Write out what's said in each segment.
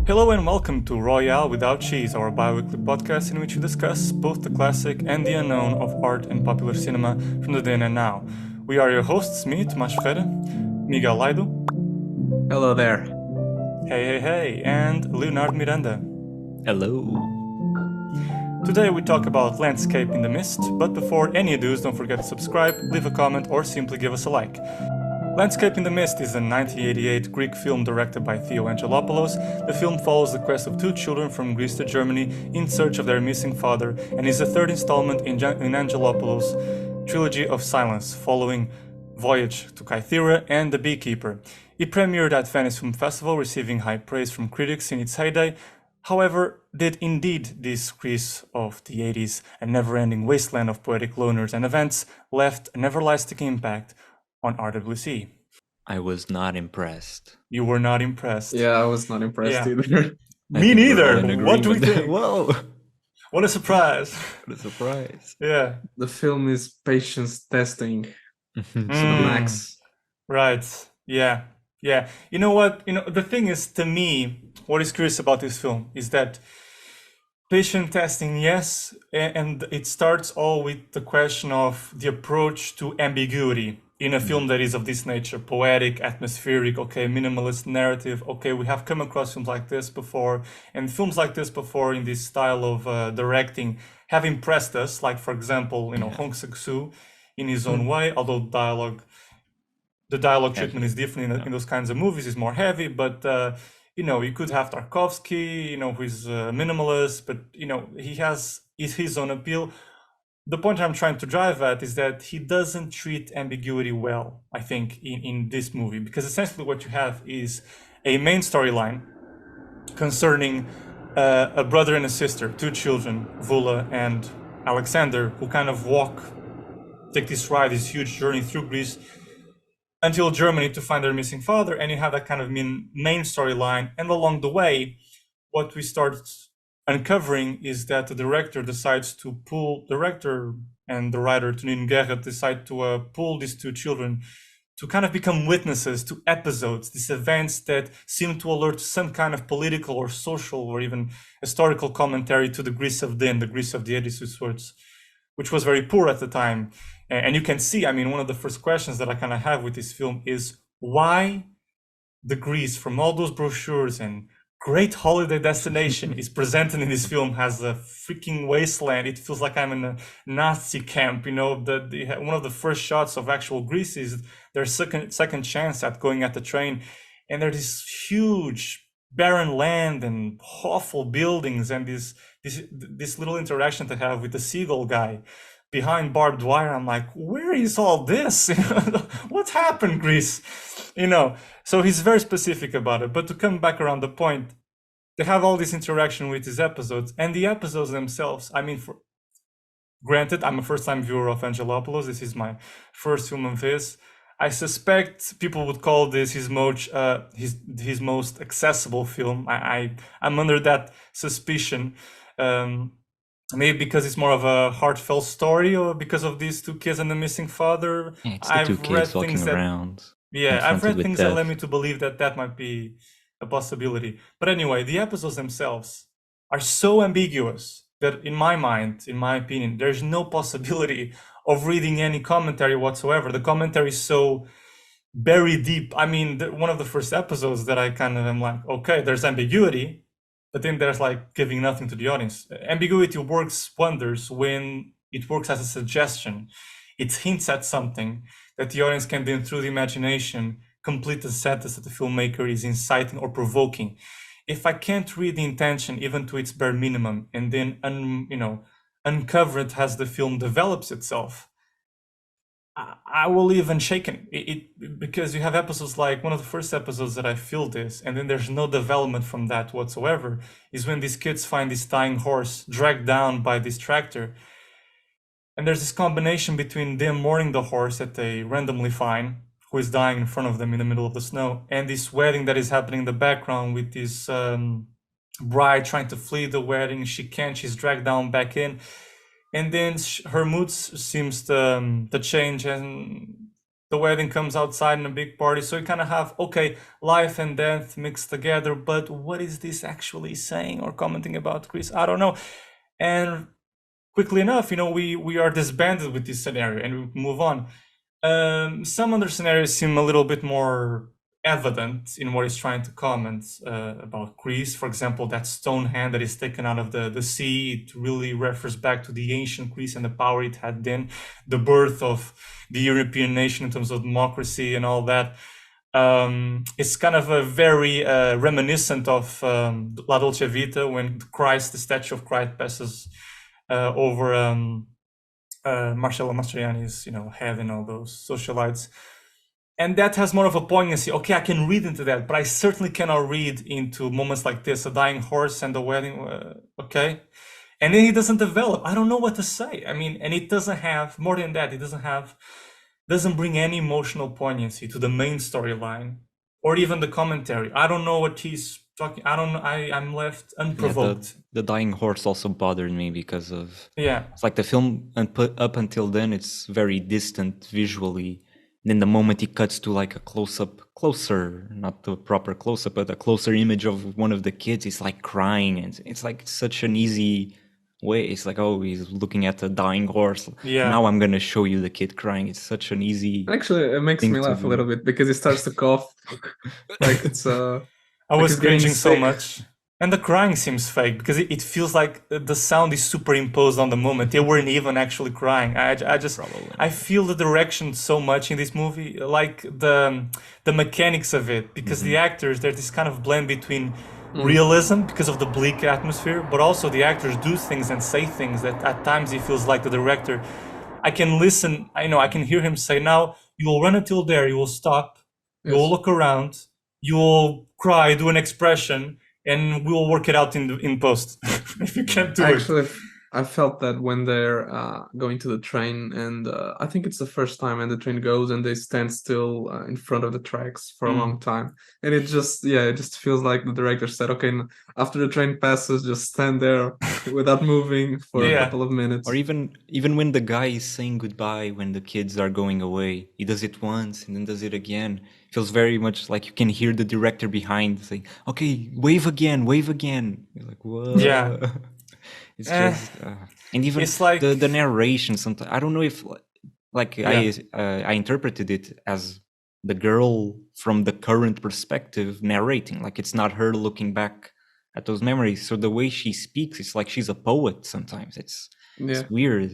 Hello and welcome to Royale Without Cheese, our bi-weekly podcast in which we discuss both the classic and the unknown of art and popular cinema from the then and now. We are your hosts, me, Tomás Ferreira, Miguel Aido, Hello there. hey, and Leonardo Miranda. Hello. Today we talk about Landscape in the Mist, but before any ado, don't forget to subscribe, leave a comment, or simply give us a like. Landscape in the Mist is a 1988 Greek film directed by Theo Angelopoulos. The film follows the quest of two children from Greece to Germany in search of their missing father and is the third installment in Angelopoulos' trilogy of silence, following Voyage to Kythera and The Beekeeper. It premiered at Venice Film Festival, receiving high praise from critics in its heyday. However, did indeed this Greece of the 80s, a never-ending wasteland of poetic loners and events, left an everlasting impact on RWC. I was not impressed. You were not impressed. Yeah, I was not impressed Yeah. either. Me neither. What do we think? Whoa. What a surprise. What a surprise. Yeah. The film is patience testing to the Mm. max. Right. Yeah. Yeah. You know what? The thing is, to me, what is curious about this film is that patient testing, yes, and it starts all with the question of the approach to ambiguity in a film that is of this nature, poetic, atmospheric, okay, minimalist narrative. Okay, we have come across films like this before, and films like this before in this style of directing have impressed us. Like, for example, Hong Sang-soo in his own way, although the dialogue treatment is different in those kinds of movies, is more heavy, but you could have Tarkovsky, who is minimalist, but he has his own appeal. The point I'm trying to drive at is that he doesn't treat ambiguity well, I think, in this movie, because essentially what you have is a main storyline concerning a brother and a sister, two children, Vula and Alexander, who kind of take this ride, this huge journey through Greece until Germany to find their missing father, and you have that kind of main storyline. And along the way, what we start uncovering is that the director and the writer, Tonino Guerra, decide to pull these two children to kind of become witnesses to episodes, these events that seem to alert some kind of political or social or even historical commentary to the Greece of then, the Greece of the 80s, which was very poor at the time. And you can see, one of the first questions that I kind of have with this film is why the Greece from all those brochures and great holiday destination is presented in this film as a freaking wasteland. It feels like I'm in a Nazi camp. One of the first shots of actual Greece is their second chance at going at the train, and there's this huge barren land and awful buildings, and this little interaction to have with the seagull guy behind barbed wire. I'm like, where is all this? What happened, Greece? So he's very specific about it. But to come back around the point, they have all this interaction with these episodes, and the episodes themselves, granted, I'm a first-time viewer of Angelopoulos. This is my first film of his. I suspect people would call this his most accessible film. I'm under that suspicion. Maybe because it's more of a heartfelt story, or because of these two kids and the missing father. Yeah, it's the two kids walking around. Yeah, I've read confronted with things that death. led me to believe that might be a possibility. But anyway, the episodes themselves are so ambiguous that in my mind, in my opinion, there's no possibility of reading any commentary whatsoever. The commentary is so very deep. One of the first episodes that I kind of am like, okay, there's ambiguity, but then there's like giving nothing to the audience. Ambiguity works wonders when it works as a suggestion. It hints at something that the audience can then, through the imagination, complete the sentence that the filmmaker is inciting or provoking. If I can't read the intention even to its bare minimum, and then uncover it as the film develops itself, I will leave unshaken. Because you have episodes like one of the first episodes that I feel this, and then there's no development from that whatsoever, is when these kids find this dying horse dragged down by this tractor. And there's this combination between them mourning the horse that they randomly find, who is dying in front of them in the middle of the snow, and this wedding that is happening in the background with this bride trying to flee the wedding. She can't, she's dragged down back in. And then her mood seems to change, and the wedding comes outside in a big party. So you kind of have, okay, life and death mixed together, but what is this actually saying or commenting about, Chris? I don't know. And quickly enough, we are disbanded with this scenario and we move on. Some other scenarios seem a little bit more evident in what he's trying to comment about Greece. For example, that stone hand that is taken out of the sea, it really refers back to the ancient Greece and the power it had then, the birth of the European nation in terms of democracy and all that. It's kind of a very reminiscent of La Dolce Vita, when Christ, the statue of Christ, passes over Marcello Mastroianni's head and all those socialites. And that has more of a poignancy. Okay, I can read into that, but I certainly cannot read into moments like this, a dying horse and the wedding, okay? And then he doesn't develop. I don't know what to say. I mean, and it doesn't have, more than that, it doesn't bring any emotional poignancy to the main storyline or even the commentary. I don't know what he's talking. I don't know. I'm left unprovoked. The dying horse also bothered me because of, yeah, it's like the film up until then, it's very distant visually. Then the moment he cuts to like a closer, not the proper close-up, but a closer image of one of the kids, he's like crying, and it's like such an easy way. It's like, oh, he's looking at a dying horse. Yeah. Now I'm gonna show you the kid crying. It's such an easy. Actually, it makes me laugh a little bit because he starts to cough, like it's I was cringing so much. And the crying seems fake because it feels like the sound is superimposed on the moment. They weren't even actually crying. I feel the direction so much in this movie, like the mechanics of it, because the actors, there's this kind of blend between realism because of the bleak atmosphere, but also the actors do things and say things that at times it feels like the director, I can listen, I can hear him say, now you will run until there, you will stop, you will look around, you will cry, do an expression, and we will work it out in post. If you can't do Actually, I felt that when they're going to the train, and I think it's the first time, and the train goes and they stand still in front of the tracks for a long time, and it just feels like the director said, okay, after the train passes, just stand there without moving for a couple of minutes. Or even when the guy is saying goodbye when the kids are going away, he does it once and then does it again. It feels very much like you can hear the director behind saying, okay, wave again. You're like, whoa. Yeah. It's just, and even it's like the narration. Sometimes I don't know if, I interpreted it as the girl from the current perspective narrating. Like it's not her looking back at those memories. So the way she speaks, it's like she's a poet. Sometimes it's weird.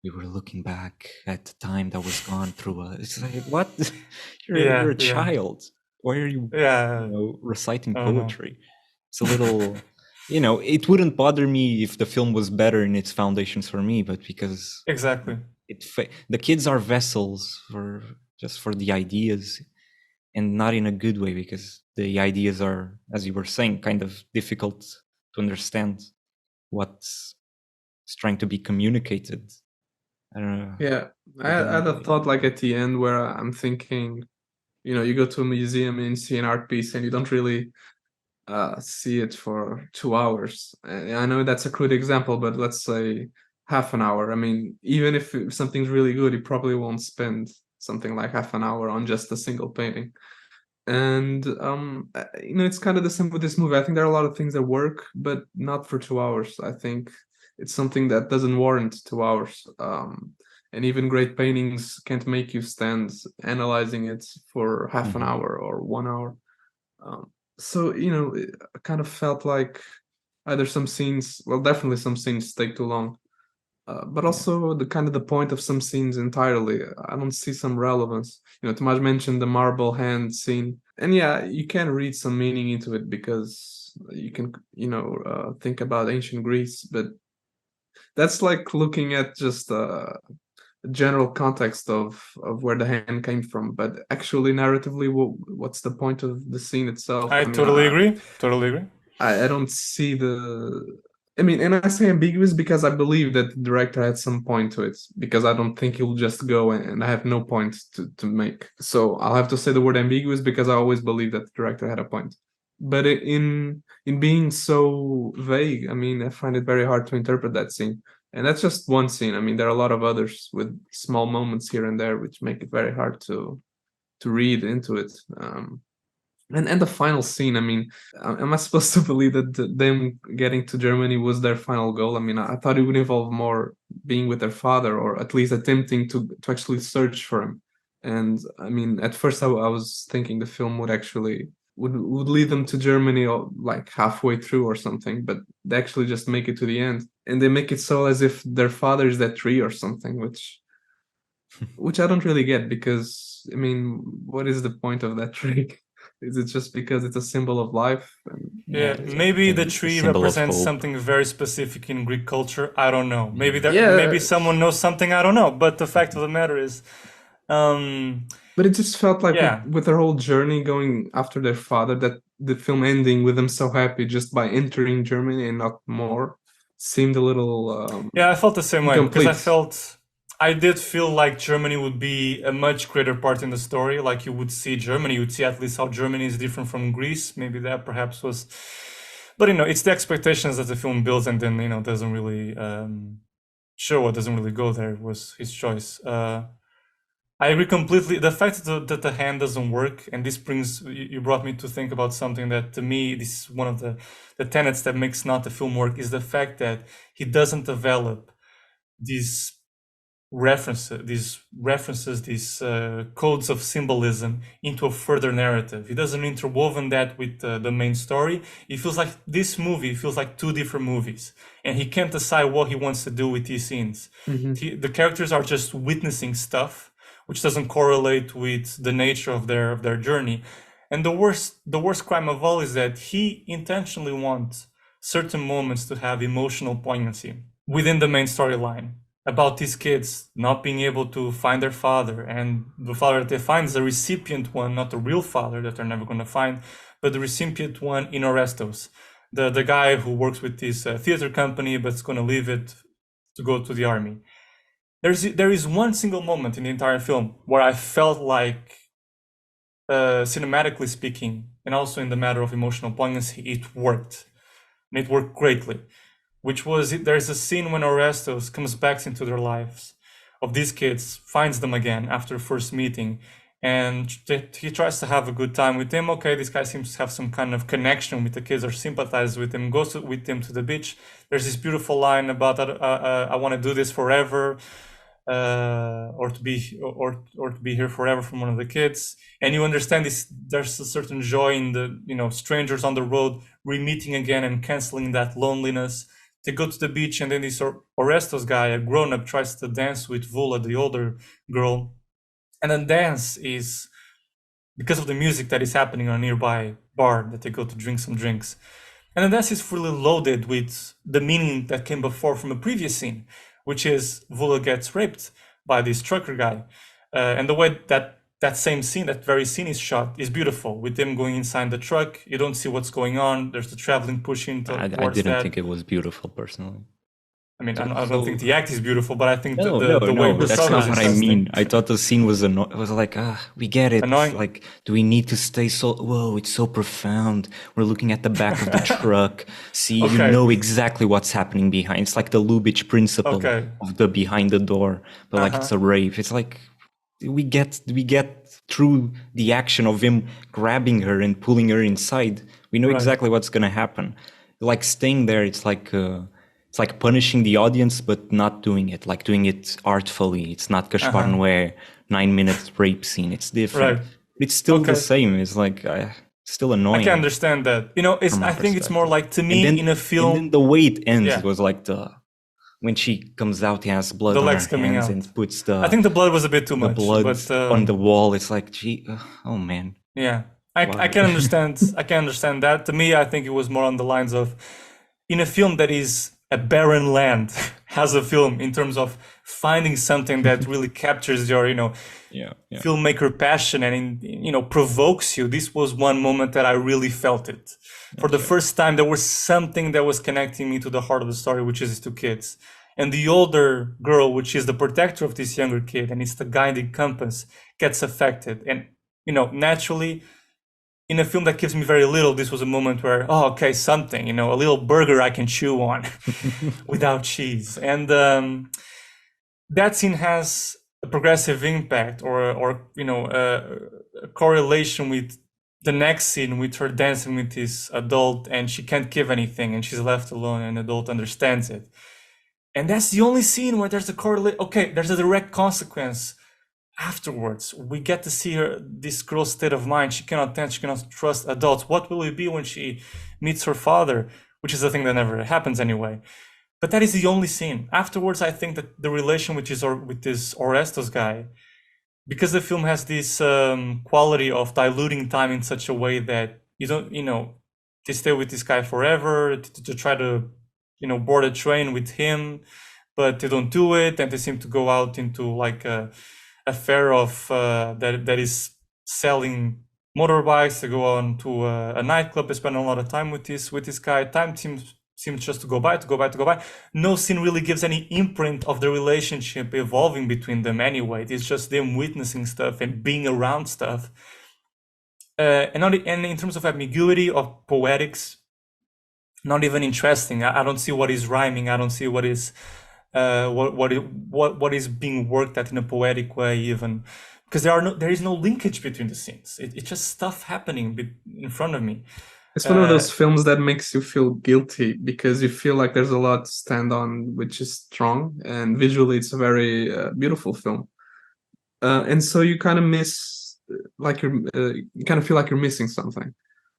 We were looking back at the time that was gone through. It's like, what? You're a child. Why are you, reciting poetry? It's a little. It wouldn't bother me if the film was better in its foundations for me, but because exactly the kids are vessels for the ideas, and not in a good way, because the ideas are, as you were saying, kind of difficult to understand what's trying to be communicated. I don't know. Yeah, I had a thought like at the end where I'm thinking, you go to a museum and see an art piece and you don't really see it for 2 hours. I know that's a crude example, but let's say half an hour. I mean, even if something's really good, you probably won't spend something like half an hour on just a single painting. And it's kind of the same with this movie. I think there are a lot of things that work, but not for 2 hours. I think it's something that doesn't warrant 2 hours. And even great paintings can't make you stand analyzing it for half an hour or 1 hour. So, it kind of felt like either some scenes, well, definitely some scenes take too long, but also the point of some scenes entirely. I don't see some relevance. Tomás mentioned the marble hand scene, and you can read some meaning into it because you can, think about ancient Greece, but that's like looking at just general context of where the hand came from, but actually narratively, what's the point of the scene itself? I totally agree. I don't see and I say ambiguous because I believe that the director had some point to it, because I don't think he'll just go and I have no point to make. So I'll have to say the word ambiguous because I always believe that the director had a point. But in being so vague, I find it very hard to interpret that scene. And that's just one scene. I mean, there are a lot of others with small moments here and there, which make it very hard to read into it. And the final scene, I mean, am I supposed to believe that them getting to Germany was their final goal? I mean, I thought it would involve more being with their father, or at least attempting to actually search for him. And I mean, at first I was thinking the film would actually would lead them to Germany, or like halfway through or something, but they actually just make it to the end, and they make it so as if their father is that tree or something, which I don't really get, because I mean, what is the point of that tree? Is it just because it's a symbol of life? Yeah, maybe the tree represents hope. something very specific in Greek culture. I don't know. Maybe Yeah. maybe someone knows something. I don't know. But the fact of the matter is, but it just felt like yeah. with their whole journey going after their father, that the film ending with them so happy just by entering Germany and not more seemed a little yeah, I felt the same way, because incomplete. I did feel like Germany would be a much greater part in the story. Like, you would see Germany, you would see at least how Germany is different from Greece. Maybe that perhaps was, but it's the expectations that the film builds, and then doesn't really show what doesn't really go there. It was his choice. I agree completely. The fact that the hand doesn't work, and this brings you brought me to think about something that, to me, this is one of the tenets that makes not the film work, is the fact that he doesn't develop these references, these codes of symbolism into a further narrative. He doesn't interwoven that with the main story. It feels like this movie feels like two different movies, and he can't decide what he wants to do with these scenes. The characters are just witnessing stuff which doesn't correlate with the nature of their journey. And the worst crime of all is that he intentionally wants certain moments to have emotional poignancy within the main storyline about these kids not being able to find their father, and the father that they find is the recipient one, not the real father that they're never going to find, but the recipient one in Orestos, the guy who works with this theater company but's going to leave it to go to the army. There is one single moment in the entire film where I felt like, cinematically speaking, and also in the matter of emotional poignancy, it worked, and it worked greatly. Which was, there's a scene when Orestos comes back into their lives of these kids, finds them again after first meeting, and he tries to have a good time with them. Okay, this guy seems to have some kind of connection with the kids or sympathize with them, goes with them to the beach. There's this beautiful line about, I want to do this forever, or to be here forever, from one of the kids. And you understand this, there's a certain joy in the strangers on the road re-meeting again and canceling that loneliness. They go to the beach, and then this Orestos guy, a grown-up, tries to dance with Vula, the older girl. And then dance is, because of the music that is happening on a nearby bar that they go to drink some drinks. And the dance is fully loaded with the meaning that came before from a previous scene, which is Vula gets raped by this trucker guy. And the way that same scene, that very scene is shot, is beautiful, with them going inside the truck. You don't see what's going on. There's the traveling pushing towards that. I didn't think it was beautiful, personally. I mean, I don't think the act is beautiful, but I think No, the way the that's not what I mean. I thought the scene was annoying. It was like, we get it. Annoying. Like, do we need to stay so? Whoa, it's so profound. We're looking at the back of the truck. See, you know exactly what's happening behind. It's like the Lubitsch principle of the behind the door, but like it's a rape. It's like we get through the action of him grabbing her and pulling her inside. We know exactly what's gonna happen. Like, staying there, it's like punishing the audience, but not doing it, like doing it artfully. It's not Gaspar Noé 9-minute rape scene. It's different. Right. It's still the same. It's like still annoying. I can understand that. I think it's more like, to me, then, in a film. And then the way it ends, it was like when she comes out, he has blood on her hands and puts the. I think the blood was a bit too much. Blood on the wall. It's like, gee, oh man. Yeah, I can understand. I can understand that. To me, I think it was more on the lines of, in a film that is a barren land, as a film, in terms of finding something that really captures your, filmmaker passion and, provokes you. This was one moment that I really felt it. For the first time, there was something that was connecting me to the heart of the story, which is these two kids. And the older girl, which is the protector of this younger kid, and it's the guiding compass, gets affected. And, naturally, in a film that gives me very little, this was a moment where, oh, okay, something, a little burger I can chew on without cheese. And that scene has a progressive impact, or a correlation with the next scene, with her dancing with this adult, and she can't give anything, and she's left alone, and the adult understands it. And that's the only scene where there's a correlate. Okay, there's a direct consequence. Afterwards, we get to see this girl's state of mind. She cannot dance, she cannot trust adults. What will it be when she meets her father? Which is a thing that never happens anyway. But that is the only scene. Afterwards, I think that the relation with this Orestes guy, because the film has this quality of diluting time in such a way that you don't, they stay with this guy forever to try to, board a train with him, but they don't do it, and they seem to go out into like a fair of that is selling motorbikes. They go on to a nightclub. They spend a lot of time with this guy. Time seems just to go by. No scene really gives any imprint of the relationship evolving between them anyway. It's just them witnessing stuff and being around stuff. And in terms of ambiguity, of poetics, not even interesting. I don't see what is rhyming. I don't see what is what is being worked at in a poetic way, even because there is no linkage between the scenes. It's just stuff happening in front of me. It's one of those films that makes you feel guilty because you feel like there's a lot to stand on, which is strong, and visually it's a very beautiful film. And so you kind of miss, like you kind of feel like you're missing something.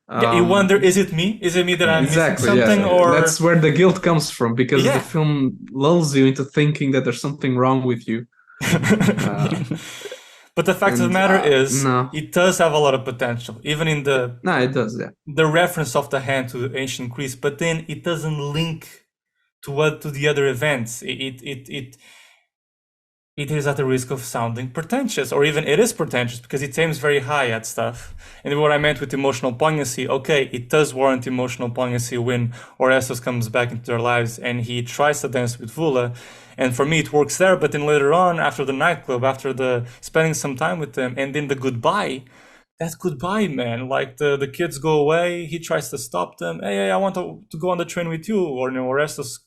You wonder, is it me? Is it me that I'm missing something? Yeah. Or that's where the guilt comes from, because the film lulls you into thinking that there's something wrong with you. But the fact of the matter is, it does have a lot of potential, even in the it does, yeah. The reference of the hand to ancient Greece, but then it doesn't link to the other events. It is at the risk of sounding pretentious, or even it is pretentious because it aims very high at stuff. And what I meant with emotional poignancy, okay, it does warrant emotional poignancy when Orestes comes back into their lives and he tries to dance with Vula. And for me, it works there. But then later on, after the nightclub, after the spending some time with them, and then the goodbye, that goodbye, man, like the kids go away, he tries to stop them. Hey, I want to go on the train with you. Or Orestes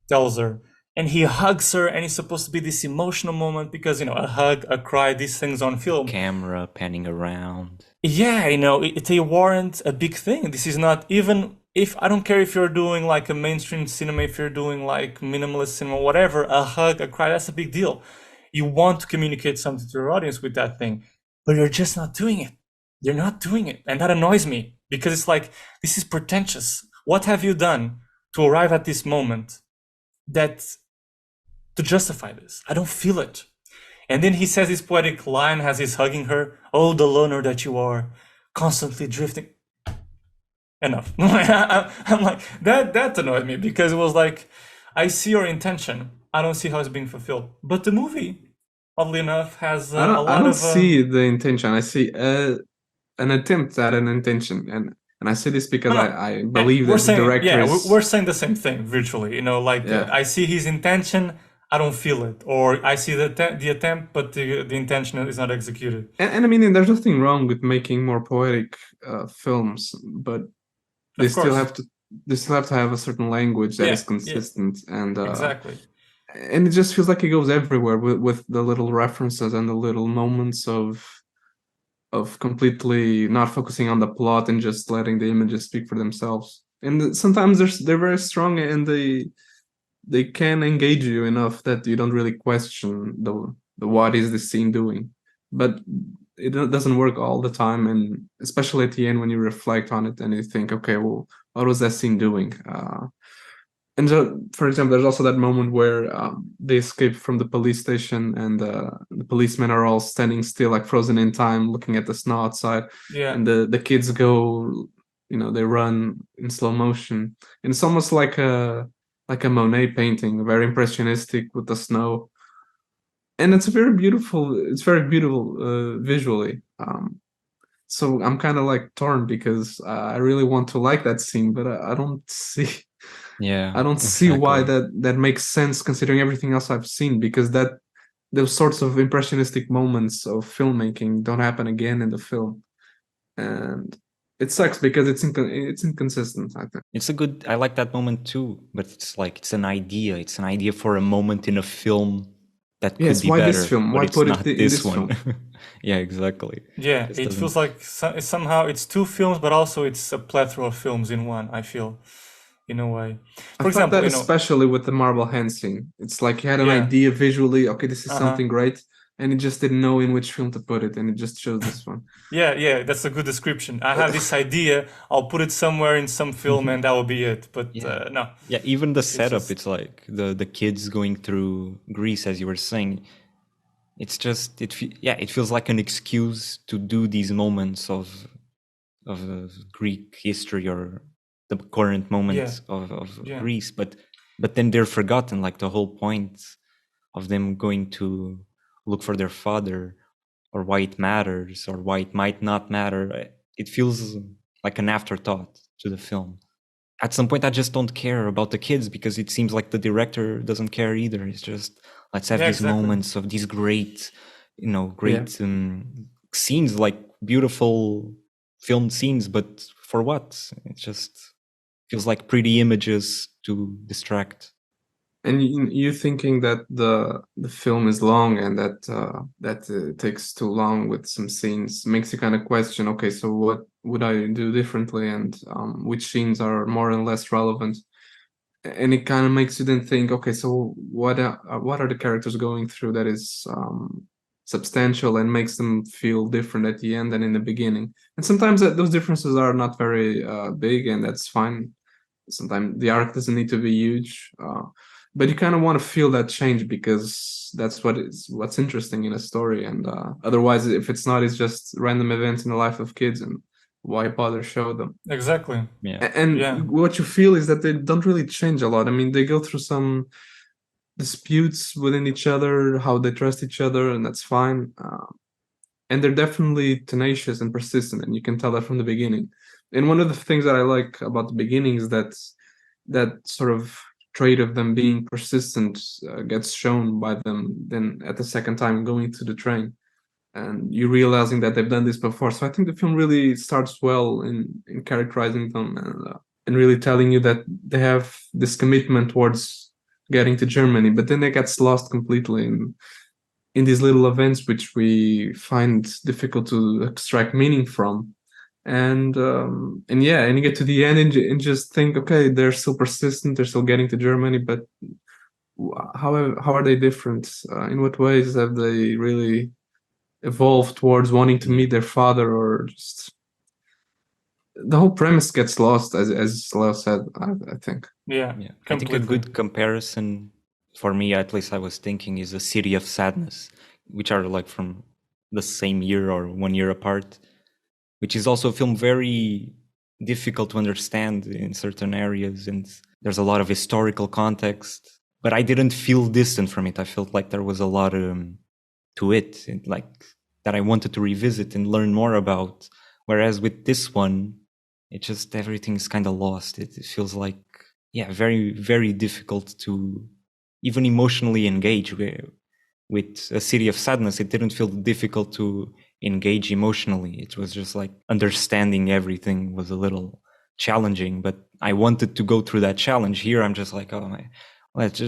tells her. And he hugs her, and it's supposed to be this emotional moment because, a hug, a cry, these things on film. Camera panning around. Yeah, they warrant a big thing. This is not, even if, I don't care if you're doing like a mainstream cinema, if you're doing like minimalist cinema, whatever, a hug, a cry, that's a big deal. You want to communicate something to your audience with that thing, but you're just not doing it. You're not doing it. And that annoys me because it's like, this is pretentious. What have you done to arrive at this moment to justify this? I don't feel it. And then he says this poetic line as he's hugging her, oh, the loner that you are, constantly drifting. Enough. I'm like, that annoyed me because it was like, I see your intention. I don't see how it's being fulfilled. But the movie, oddly enough, has a lot of... I don't see the intention. I see an attempt at an intention. And I say this because I believe that the director is... we're saying the same thing virtually. I see his intention, I don't feel it. Or I see the attempt, but the intention is not executed. And I mean, there's nothing wrong with making more poetic films, but they still have to have a certain language that is consistent. And exactly. And it just feels like it goes everywhere with the little references and the little moments of completely not focusing on the plot and just letting the images speak for themselves. And sometimes they're very strong, and they can engage you enough that you don't really question the what is the scene doing. But it doesn't work all the time, and especially at the end when you reflect on it and you think, okay, well, what was that scene doing? And so, for example, there's also that moment where they escape from the police station, and the policemen are all standing still, like frozen in time, looking at the snow outside. Yeah. And the kids go, they run in slow motion. And it's almost like a Monet painting, very impressionistic with the snow. And it's very beautiful visually. So I'm kind of like torn because I really want to like that scene, but I don't see... Yeah, I don't see why that makes sense considering everything else I've seen, because those sorts of impressionistic moments of filmmaking don't happen again in the film. And It sucks because it's inconsistent, I think. It's a good. I like that moment too, but it's like it's an idea. It's an idea for a moment in a film that could Yes, be why better, this film? but Why it's put it not in this this one. film? Yeah, exactly. Yeah, Just it doesn't. feels like somehow it's two films, but also it's a plethora of films in one, I feel, in a way. I For felt example, that you know, especially with the marble hand scene. It's like he had an yeah, idea visually, okay, this is uh-huh. something great, and he just didn't know in which film to put it, and it just chose this one. Yeah, that's a good description. I have this idea, I'll put it somewhere in some film and that will be it. But Yeah. no, Yeah, even the it's setup, just, it's like the kids going through Greece, as you were saying. It's just it feels like an excuse to do these moments of Greek history or the current yeah, moment of yeah, Greece, but then they're forgotten. Like the whole point of them going to look for their father, or why it matters, or why it might not matter. It feels like an afterthought to the film. At some point, I just don't care about the kids because it seems like the director doesn't care either. It's just let's have yeah, these exactly. moments of these great, Yeah. great scenes, like beautiful filmed scenes. But for what? It just feels like pretty images to distract. And you thinking that the film is long and that it takes too long with some scenes makes you kind of question, okay, so what would I do differently, and which scenes are more and less relevant? And it kind of makes you then think, okay, so what are the characters going through that is substantial and makes them feel different at the end than in the beginning? And sometimes those differences are not very big, and that's fine. Sometimes the arc doesn't need to be huge, but you kind of want to feel that change because that's what's interesting in a story. And otherwise, if it's not, it's just random events in the life of kids, and why bother show them? Exactly. Yeah. And Yeah. what you feel is that they don't really change a lot. I mean, they go through some disputes within each other, how they trust each other, and that's fine. And they're definitely tenacious and persistent, and you can tell that from the beginning. And one of the things that I like about the beginning is that sort of trait of them being persistent gets shown by them then at the second time going to the train, and you realizing that they've done this before. So I think the film really starts well in characterizing them, and really telling you that they have this commitment towards getting to Germany, but then it gets lost completely in these little events which we find difficult to extract meaning from. And yeah, and you get to the end and just think, okay, they're still persistent, they're still getting to Germany, but how are they different? In what ways have they really evolved towards wanting to meet their father? Or just the whole premise gets lost, as Leo said. I think. Yeah. Yeah, I think Completely. a good comparison for me, at least I was thinking, is A City of Sadness, which are like from the same year or 1 year apart, which is also a film very difficult to understand in certain areas, and there's a lot of historical context, but I didn't feel distant from it. I felt like there was a lot to it, and like that I wanted to revisit and learn more about. Whereas with this one, it just everything's kind of lost. It feels like, yeah, very, very difficult to even emotionally engage with A City of Sadness. It didn't feel difficult to engage emotionally. It was just like understanding everything was a little challenging, but I wanted to go through that challenge. Here I'm just like, oh my, let's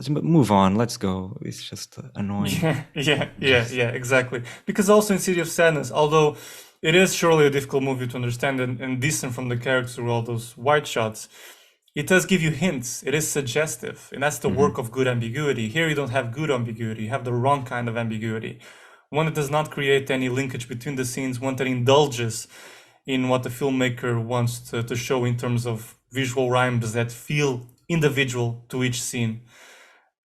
move on, let's go. It's just annoying. Yeah, exactly. Because also in City of Sadness, although it is surely a difficult movie to understand and distant from the characters through all those wide shots, it does give you hints. It is suggestive, and that's the work of good ambiguity. Here you don't have good ambiguity, you have the wrong kind of ambiguity. One that does not create any linkage between the scenes, one that indulges in what the filmmaker wants to show in terms of visual rhymes that feel individual to each scene.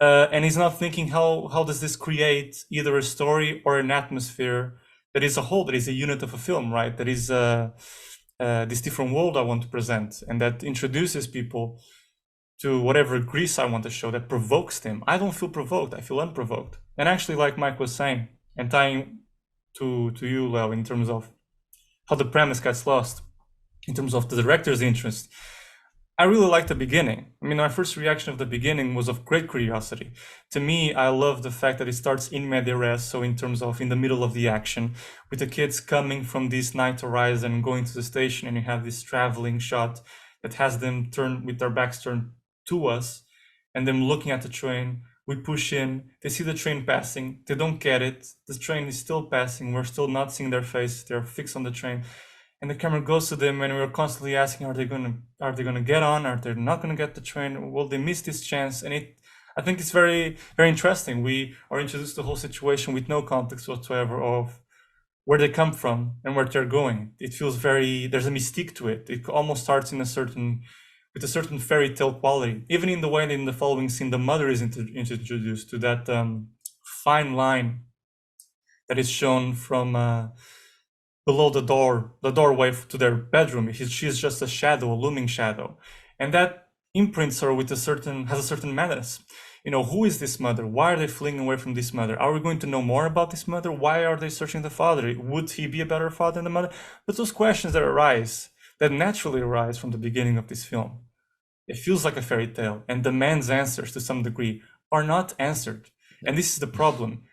And he's not thinking how does this create either a story or an atmosphere that is a whole, that is a unit of a film, right? That is this different world I want to present, and that introduces people to whatever Greece I want to show, that provokes them. I don't feel provoked, I feel unprovoked. And actually, like Mike was saying, and tying to you, Leo, in terms of how the premise gets lost, in terms of the director's interest, I really like the beginning. I mean, my first reaction of the beginning was of great curiosity. To me, I love the fact that it starts in media res, so in terms of in the middle of the action, with the kids coming from this night horizon and going to the station, and you have this traveling shot that has them turn with their backs turned to us, and them looking at the train. We push in, they see the train passing, they don't get it, the train is still passing, we're still not seeing their face, they're fixed on the train. And the camera goes to them, and we're constantly asking, are they gonna get on? Are they not gonna get the train? Will they miss this chance? And I think it's very, very interesting. We are introduced to the whole situation with no context whatsoever of where they come from and where they're going. It feels there's a mystique to it. It almost starts with a certain fairy tale quality. Even in the way that in the following scene, the mother is introduced to that fine line that is shown from below the doorway to their bedroom. She's just a shadow, a looming shadow, and that imprints her has a certain madness. Who is this mother? Why are they fleeing away from this mother? Are we going to know more about this mother? Why are they searching the father? Would he be a better father than the mother? But those questions that naturally arise from the beginning of this film, it feels like a fairy tale, and the man's answers to some degree are not answered. And this is the problem.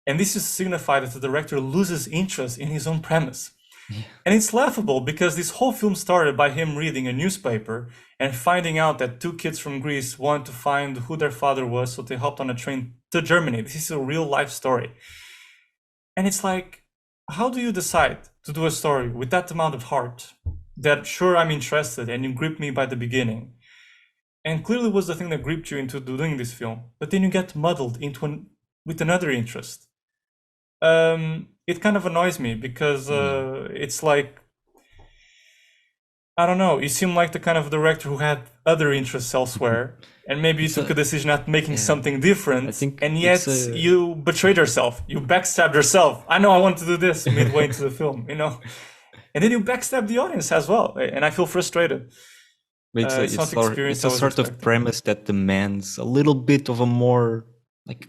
And this is signified that the director loses interest in his own premise. Yeah. And it's laughable because this whole film started by him reading a newspaper and finding out that 2 kids from Greece wanted to find who their father was, so they hopped on a train to Germany. This is a real life story. And it's like, how do you decide to do a story with that amount of heart that, sure, I'm interested, and you gripped me by the beginning, and clearly was the thing that gripped you into doing this film, but then you get muddled with another interest. It kind of annoys me because it's like, I don't know, you seem like the kind of director who had other interests elsewhere, and maybe you took a decision at making something different, and yet you betrayed yourself, you backstabbed yourself. I know I want to do this midway into the film, and then you backstab the audience as well, and I feel frustrated. It's a sort of premise that demands a little bit of a more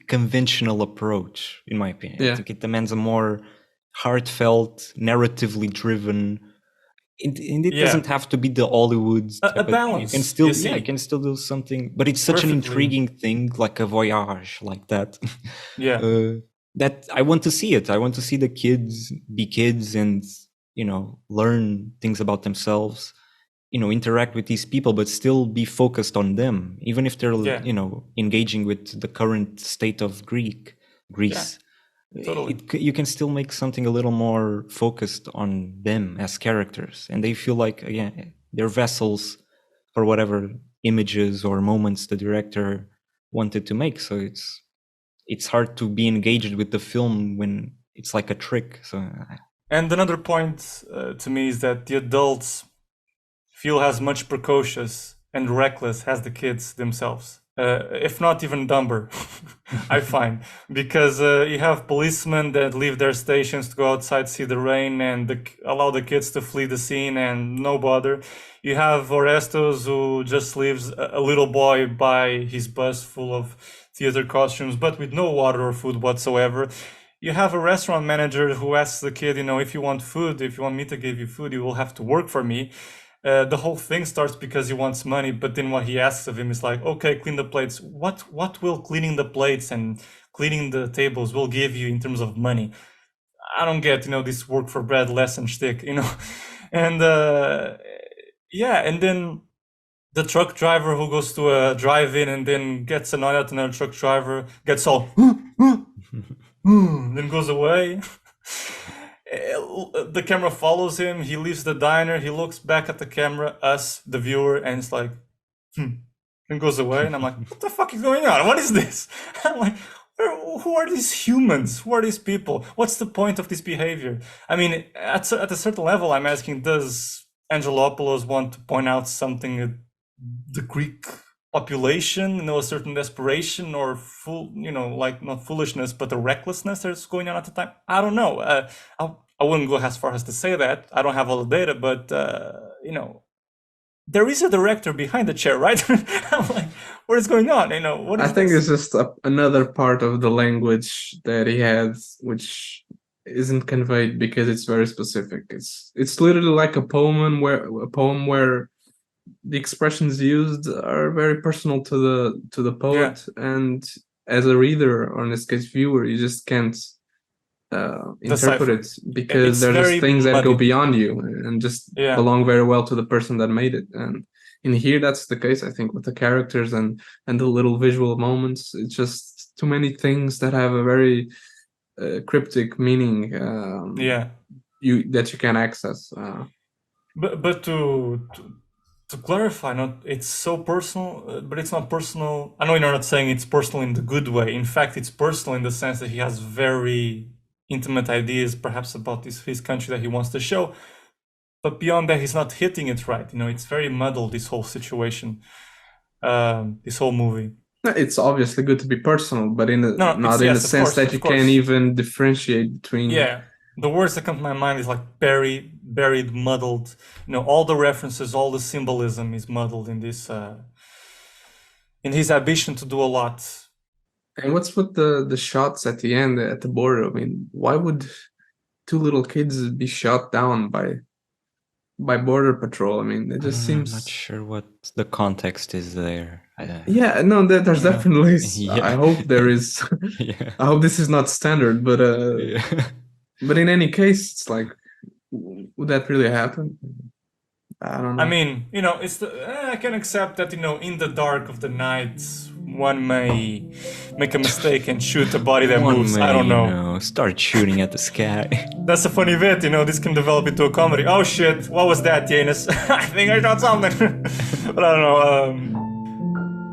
conventional approach, in my opinion. I think it demands a more heartfelt, narratively driven, and it doesn't have to be the Hollywood a balance. You can still do something, but it's such an intriguing thing, like a voyage like that. That I want to see it. I want to see the kids be kids and learn things about themselves. Interact with these people, but still be focused on them, even if they're engaging with the current state of Greece. Totally. You can still make something a little more focused on them as characters, and they feel like they're vessels for whatever images or moments the director wanted to make. So it's hard to be engaged with the film when it's like a trick. And another point to me is that the adults feel as much precocious and reckless as the kids themselves, if not even dumber, I find, because you have policemen that leave their stations to go outside, see the rain, and allow the kids to flee the scene and no bother. You have Orestes, who just leaves a little boy by his bus full of theater costumes, but with no water or food whatsoever. You have a restaurant manager who asks the kid, if you want food, if you want me to give you food, you will have to work for me. The whole thing starts because he wants money, but then what he asks of him is like, okay, clean the plates. What will cleaning the plates and cleaning the tables will give you in terms of money? I don't get, this work for bread lesson shtick, and and then the truck driver who goes to a drive-in and then gets annoyed at another truck driver, gets all then goes away. The camera follows him, he leaves the diner, he looks back at the camera, us, the viewer, and it's like, and goes away. And I'm like, what the fuck is going on? What is this? I'm like, who are these humans? Who are these people? What's the point of this behavior? I mean, at a certain level, I'm asking, does Angelopoulos want to point out something, the Greek population, a certain desperation or not foolishness, but the recklessness that's going on at the time? I don't know. I wouldn't go as far as to say that. I don't have all the data, but there is a director behind the chair, right? I'm like, what is going on? What is I think it's just another part of the language that he has, which isn't conveyed because it's very specific. It's literally like a poem where the expressions used are very personal to the poet, and as a reader, or in this case viewer, you just can't interpret Decipher. it, because It's they're just very things that go muddy. beyond you and just Yeah. belong very well to the person that made it. And in here, that's the case, I think, with the characters and the little visual moments. It's just too many things that have a very cryptic meaning. Yeah. That you can access. But to clarify, it's so personal, but it's not personal. I know you're not saying it's personal in the good way. In fact, it's personal in the sense that he has very intimate ideas, perhaps about his country that he wants to show. But beyond that, he's not hitting it right. It's very muddled, this whole situation, this whole movie. It's obviously good to be personal, but not in a sense that you can't even differentiate between. Yeah. The words that come to my mind is like buried, muddled. All the references, all the symbolism is muddled in this, in his ambition to do a lot. And what's with the shots at the end at the border? I mean, why would two little kids be shot down by border patrol? I mean, it just seems. I'm not sure what the context is there. Yeah, no, there's definitely. Yeah. I hope there is. Yeah. I hope this is not standard, but but in any case, it's like, would that really happen? I don't know. I mean, it's I can accept that, in the dark of the night, one may make a mistake and shoot a body that moves. I don't know. Start shooting at the sky. That's a funny bit, this can develop into a comedy. Oh shit, what was that, Janus? I think I shot something. But I don't know.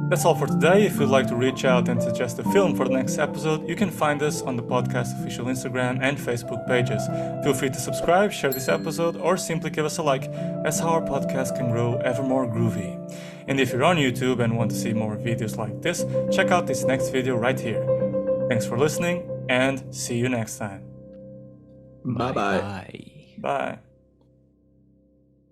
That's all for today. If you'd like to reach out and suggest a film for the next episode, you can find us on the podcast official Instagram and Facebook pages. Feel free to subscribe, share this episode, or simply give us a like. That's how our podcast can grow ever more groovy. And if you're on YouTube and want to see more videos like this, check out this next video right here. Thanks for listening, and see you next time. Bye-bye. Bye. Bye.